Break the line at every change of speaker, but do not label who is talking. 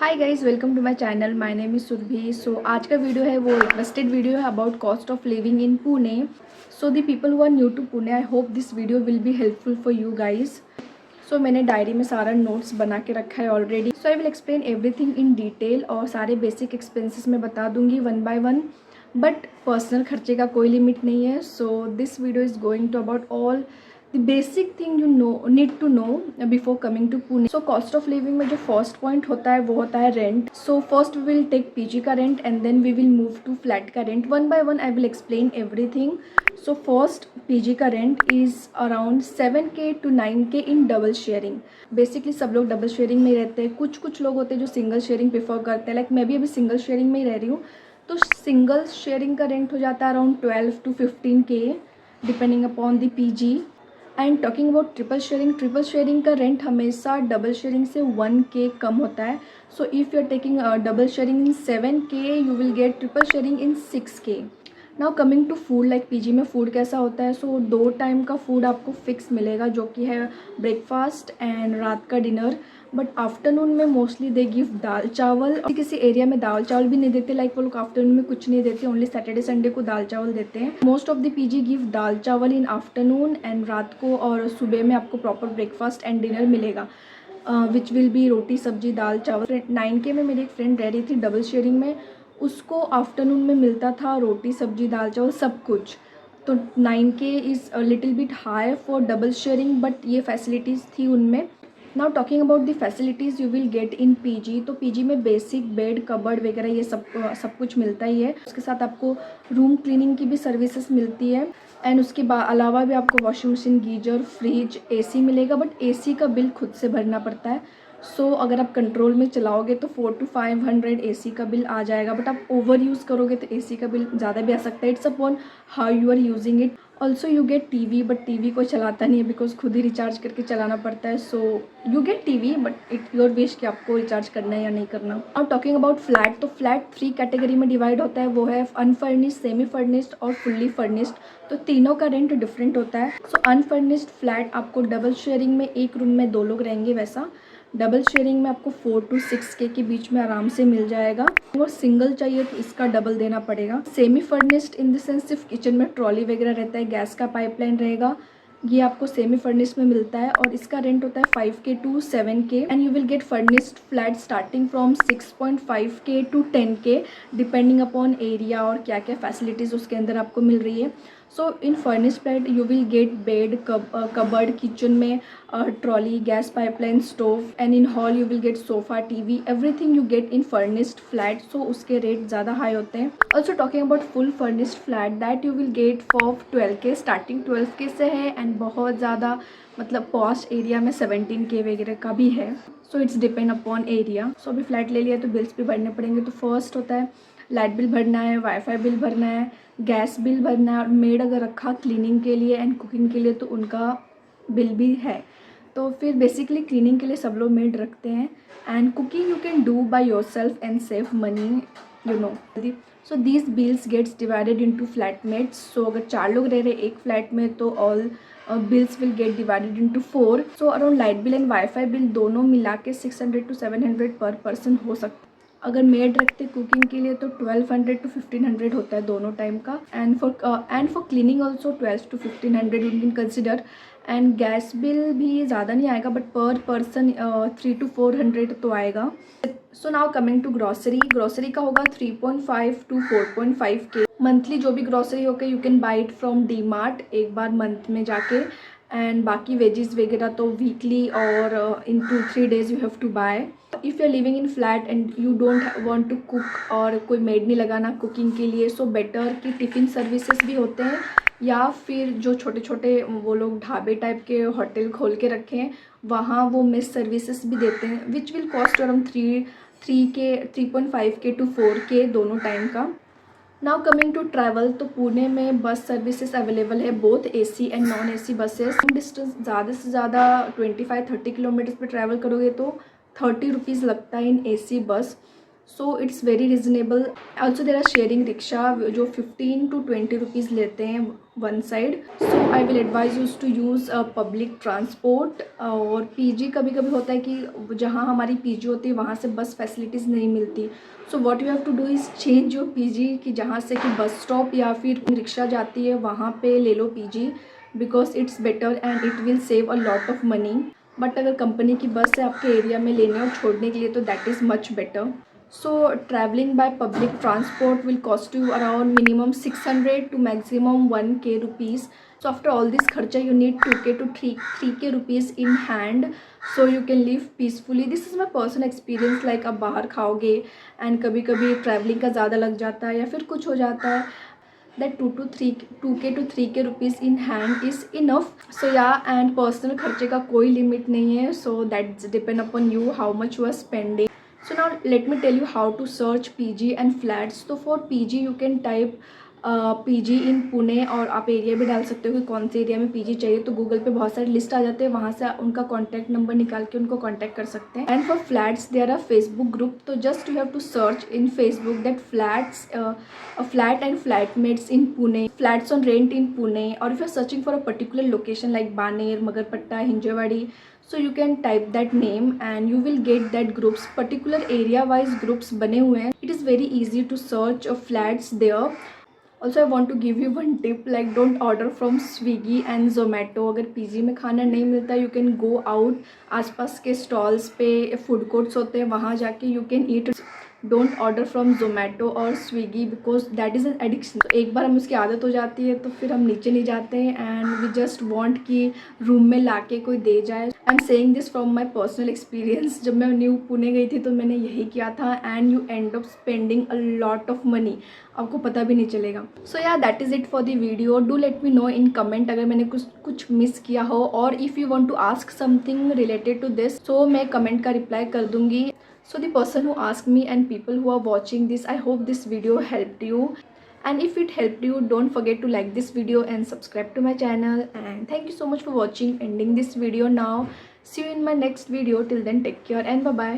Hi guys, welcome to my channel. My name is Surbhi. So आज का video है वो रिक्वेस्टेड वीडियो है about cost of living in Pune. So the people who are new to Pune, I hope this video will be helpful for you guys. So मैंने diary में सारा notes बना के रखा है already. So I will explain everything in detail और सारे basic expenses मैं बता दूंगी one by one, but personal खर्चे का कोई लिमिट नहीं है। So this video is going to about all the basic thing you need to know before coming to Pune. So cost of living में जो फर्स्ट पॉइंट होता है वो होता है rent. So first we will take PG का rent and then we will move to flat का rent. One by one I will explain everything. So first PG का rent is around 7K to 9K in double sharing. Basically सब लोग double sharing में ही रहते हैं। कुछ लोग होते हैं जो सिंगल शेयरिंग प्रेफर करते हैं, लाइक मैं भी अभी सिंगल शेयरिंग में ही रह रही हूँ। तो सिंगल शेयरिंग का रेंट हो जाता है around 12 to 15K depending upon the PG. And talking about triple sharing का रेंट हमेशा डबल शेयरिंग से 1K कम होता है। So if you are taking double sharing in 7K, you will get triple sharing in 6K। Now coming to food, like PG में food कैसा होता है। सो 2 टाइम का फूड आपको फिक्स मिलेगा, जो कि है ब्रेकफास्ट एंड रात का डिनर। बट आफ्टरनून में मोस्टली दे गिव दाल चावल। किसी एरिया में दाल चावल भी नहीं देते, लाइक वो लोग आफ्टरनून में कुछ नहीं देते, ओनली सैटरडे संडे को दाल चावल देते हैं। Most of the PG give dal chawal in afternoon and रात को और सुबह में आपको प्रॉपर ब्रेकफास्ट एंड डिनर मिलेगा, विच विल बी रोटी सब्जी दाल चावल। 9K में मेरी एक फ्रेंड रह रही थी डबल शेयरिंग में, उसको आफ्टरनून में मिलता था रोटी सब्जी दाल चावल सब कुछ। तो 9K is little bit high for double sharing, but ये फैसिलिटीज़ थी उनमें। Now talking about the facilities you will get in PG. तो पीजी में बेसिक बेड कबर्ड वगैरह ये सब कुछ मिलता ही है। उसके साथ आपको रूम क्लीनिंग की भी सर्विसेज मिलती है एंड उसके अलावा भी आपको washing machine geyser fridge AC मिलेगा, बट एसी का बिल खुद से भरना पड़ता है। सो अगर आप कंट्रोल में चलाओगे तो 400 to 500 एसी का बिल आ जाएगा, बट आप ओवर यूज़ करोगे तो एसी का बिल ज़्यादा भी आ सकता है। It's upon how you are using it. Also you get TV, but TV कोई चलाता नहीं है बिकॉज खुद ही रिचार्ज करके चलाना पड़ता है। So you get TV, but it your wish कि आपको रिचार्ज करना है या नहीं करना। और टॉकिंग अबाउट फ्लैट, तो फ्लैट 3 कैटेगरी में डिवाइड होता है, वो है अनफर्निश्ड, सेमी फर्निश्ड और फुल्ली फर्निश्ड। तो तीनों का रेंट डिफरेंट होता है। सो अनफर्निश्ड फ्लैट आपको डबल शेयरिंग में एक रूम में 2 लोग रहेंगे वैसा, डबल शेयरिंग में आपको 4 to 6K के बीच में आराम से मिल जाएगा। और सिंगल चाहिए तो इसका डबल देना पड़ेगा। Semi furnished in the sense सिर्फ किचन में ट्रॉली वगैरह रहता है, गैस का पाइपलाइन रहेगा, ये आपको सेमी फर्निश्ड में मिलता है और इसका रेंट होता है 5K to 7K। And you will gate furnished flat starting from 6.5K to 10K depending upon area और क्या क्या फैसिलिटीज़ उसके अंदर आपको मिल रही है। So in furnished flat you will get bed cupboard, kitchen में trolley, gas pipeline, stove and in hall you will get sofa TV, everything you get in furnished flat. So उसके रेट ज़्यादा high होते हैं। Also talking about full furnished flat that you will get for 12K, starting 12K से है and बहुत ज़्यादा मतलब post area में 17K वगैरह का भी है। So it's depend upon area. So अभी फ्लैट ले लिया तो बिल्स भी भरने पड़ेंगे। तो फर्स्ट होता है लाइट बिल भरना है, वाईफाई बिल भरना है, गैस बिल भरना है और मेड अगर रखा क्लीनिंग के लिए एंड कुकिंग के लिए तो उनका बिल भी है। तो फिर बेसिकली क्लीनिंग के लिए सब लोग मेड रखते हैं and cooking you can do by yourself and save money, you know. So these bills gets divided into flatmates. So अगर 4 लोग रह रहे एक फ्लैट में तो all bills will get divided into 4। So around light bill and wifi bill दोनों मिला के 600 to 700 पर पर्सन हो सकता है। अगर मेड रखते कुकिंग के लिए तो 1200 to 1500 होता है दोनों टाइम का। And for cleaning also 12 to 1500 you can consider. And gas bill भी ज़्यादा नहीं आएगा, बट पर पर्सन 300 to 400 तो आएगा। So now coming to grocery का होगा 3.5 to 4.5K मंथली। जो भी ग्रॉसरी होकर you can buy it from D mart एक बार मंथ में जाके। एंड बाकी वेजेस वगैरह तो वीकली और in 2-3 days you have to buy. If you are living in flat and you don't want to cook और कोई मेड नहीं लगाना कुकिंग के लिए, सो बेटर कि टिफ़िन सर्विसेज भी होते हैं या फिर जो छोटे छोटे वो लोग ढाबे टाइप के होटल खोल के रखे हैं वहाँ वो मेस सर्विसेज भी देते हैं, which will cost around 3.5K to 4K दोनों टाइम का। नाउ कमिंग टू ट्रैवल, तो पुणे में बस सर्विसेज अवेलेबल है, both AC and non AC buses. Distance ज़्यादा से ज़्यादा 25-30 किलोमीटर्स पर ट्रैवल करोगे तो 30 रुपीज़ लगता है in AC bus. So it's very reasonable. Also there are sharing rickshaw जो 15 to 20 रुपीज़ लेते हैं one side. So I will advise use to use public transport. और पीजी कभी कभी होता है कि जहाँ हमारी पीजी होती है वहाँ से बस फैसिलिटीज़ नहीं मिलती. So what you have to do is change your PG, कि जहाँ से कि बस स्टॉप या फिर रिक्शा जाती है वहाँ पे ले लो PG, because it's better and it will save a lot of money. But अगर कंपनी की बस है आपके एरिया में लेने और छोड़ने के लिए तो that is much better. So traveling by public transport will cost you around minimum 600 to maximum 1k rupees. So after all this kharcha you need 2k to 3k rupees in hand, so you can live peacefully. This is my personal experience. Like आप बाहर खाओगे and कभी कभी traveling का ज़्यादा लग जाता है या फिर कुछ हो जाता है, that 2k to 3k rupees in hand is enough. So yeah, and personal खर्चे का कोई लिमिट नहीं है. So that's depend upon you how much you are spending. So now let me tell you how to search PG and flats. So for PG you can type PG in Pune, और आप area भी डाल सकते हो कि कौन से area में PG चाहिए. तो गूगल पे बहुत सारे लिस्ट आ जाते हैं, वहाँ से उनका कॉन्टैक्ट नंबर निकाल के उनको कॉन्टैक्ट कर सकते हैं. And for flats there are Facebook group. तो just you have to search in Facebook that flats flat and flatmates in Pune, flats on rent in Pune. और if you are searching for a particular location like Baner, Magarpatta, Hinjewadi, so you can type that name and you will get that groups, particular area wise groups बने हुए हैं. It is very easy to search flats there. Also I want to give you one tip, like don't order from Swiggy and Zomato. अगर PG में खाना नहीं मिलता you can go out, आसपास के स्टॉल्स पे फूड कोर्ट्स होते हैं वहाँ जाके you can eat. Don't order from Zomato और Swiggy because that is an addiction. तो एक बार हम उसकी आदत हो जाती है तो फिर हम नीचे नहीं जाते हैं एंड वी जस्ट वांट कि रूम में लाके कोई दे जाए. I am saying this from my personal experience. जब मैं न्यू पुणे गई थी तो मैंने यही किया था and you end up spending a lot of money, आपको पता भी नहीं चलेगा. So yeah that is it for the video. Do let me know in comment अगर मैंने कुछ मिस किया हो, और if you want to ask something related to this so मैं कमेंट का रिप्लाई कर दूँगी. So the person who asked me and people who are watching this, I hope this video helped you. And if it helped you, don't forget to like this video and subscribe to my channel. And thank you so much for watching. Ending this video now. See you in my next video. Till then, take care and bye bye.